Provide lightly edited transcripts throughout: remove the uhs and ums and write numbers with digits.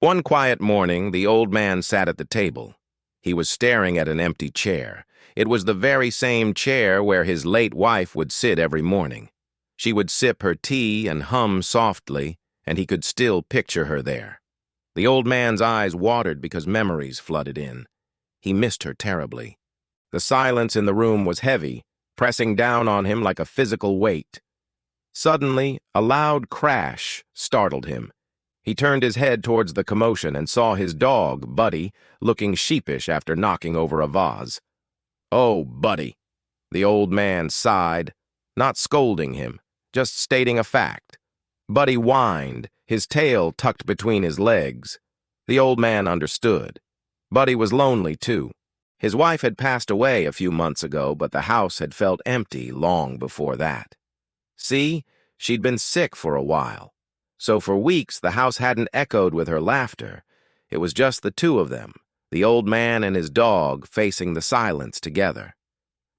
One quiet morning, the old man sat at the table. He was staring at an empty chair. It was the very same chair where his late wife would sit every morning. She would sip her tea and hum softly, and he could still picture her there. The old man's eyes watered because memories flooded in. He missed her terribly. The silence in the room was heavy, pressing down on him like a physical weight. Suddenly, a loud crash startled him. He turned his head towards the commotion and saw his dog, Buddy, looking sheepish after knocking over a vase. "Oh, Buddy," the old man sighed, not scolding him, just stating a fact. Buddy whined, his tail tucked between his legs. The old man understood. Buddy was lonely, too. His wife had passed away a few months ago, but the house had felt empty long before that. See, she'd been sick for a while. So for weeks, the house hadn't echoed with her laughter. It was just the two of them, the old man and his dog, facing the silence together.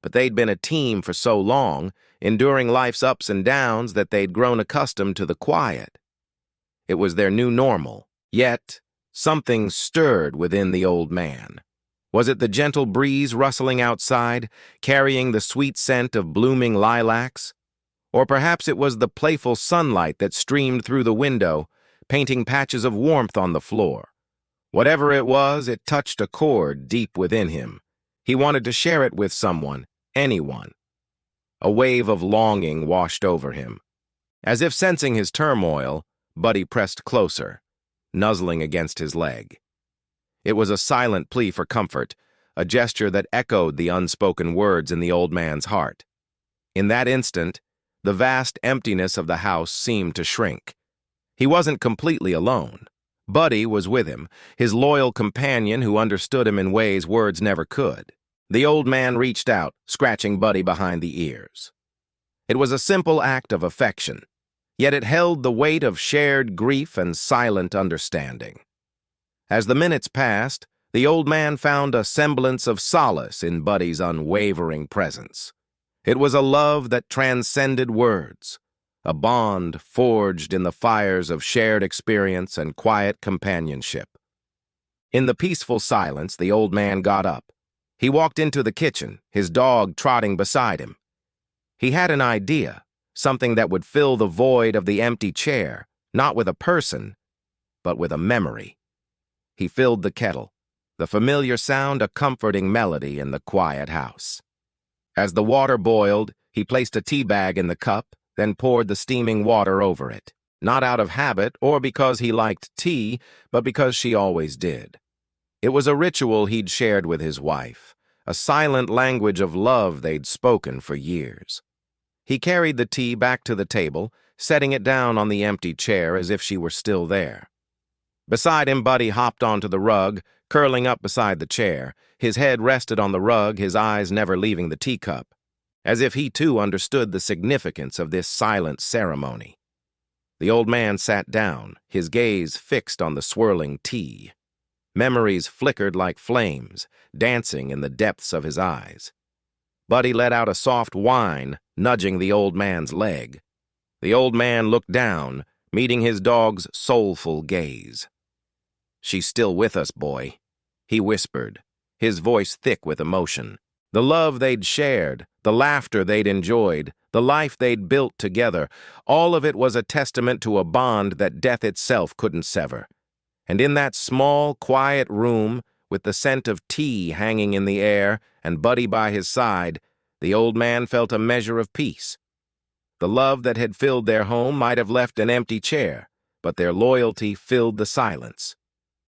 But they'd been a team for so long, enduring life's ups and downs, that they'd grown accustomed to the quiet. It was their new normal. Yet, something stirred within the old man. Was it the gentle breeze rustling outside, carrying the sweet scent of blooming lilacs? Or perhaps it was the playful sunlight that streamed through the window, painting patches of warmth on the floor. Whatever it was, it touched a chord deep within him. He wanted to share it with someone, anyone. A wave of longing washed over him. As if sensing his turmoil, Buddy pressed closer, nuzzling against his leg. It was a silent plea for comfort, a gesture that echoed the unspoken words in the old man's heart. In that instant, the vast emptiness of the house seemed to shrink. He wasn't completely alone. Buddy was with him, his loyal companion who understood him in ways words never could. The old man reached out, scratching Buddy behind the ears. It was a simple act of affection, yet it held the weight of shared grief and silent understanding. As the minutes passed, the old man found a semblance of solace in Buddy's unwavering presence. It was a love that transcended words, a bond forged in the fires of shared experience and quiet companionship. In the peaceful silence, the old man got up. He walked into the kitchen, his dog trotting beside him. He had an idea, something that would fill the void of the empty chair, not with a person, but with a memory. He filled the kettle, the familiar sound a comforting melody in the quiet house. As the water boiled, he placed a tea bag in the cup, then poured the steaming water over it, not out of habit or because he liked tea, but because she always did. It was a ritual he'd shared with his wife, a silent language of love they'd spoken for years. He carried the tea back to the table, setting it down on the empty chair as if she were still there. Beside him, Buddy hopped onto the rug, curling up beside the chair. His head rested on the rug, his eyes never leaving the teacup, as if he too understood the significance of this silent ceremony. The old man sat down, his gaze fixed on the swirling tea. Memories flickered like flames, dancing in the depths of his eyes. Buddy let out a soft whine, nudging the old man's leg. The old man looked down, meeting his dog's soulful gaze. "She's still with us, boy," he whispered, his voice thick with emotion. The love they'd shared, the laughter they'd enjoyed, the life they'd built together, all of it was a testament to a bond that death itself couldn't sever. And in that small, quiet room, with the scent of tea hanging in the air and Buddy by his side, the old man felt a measure of peace. The love that had filled their home might have left an empty chair, but their loyalty filled the silence.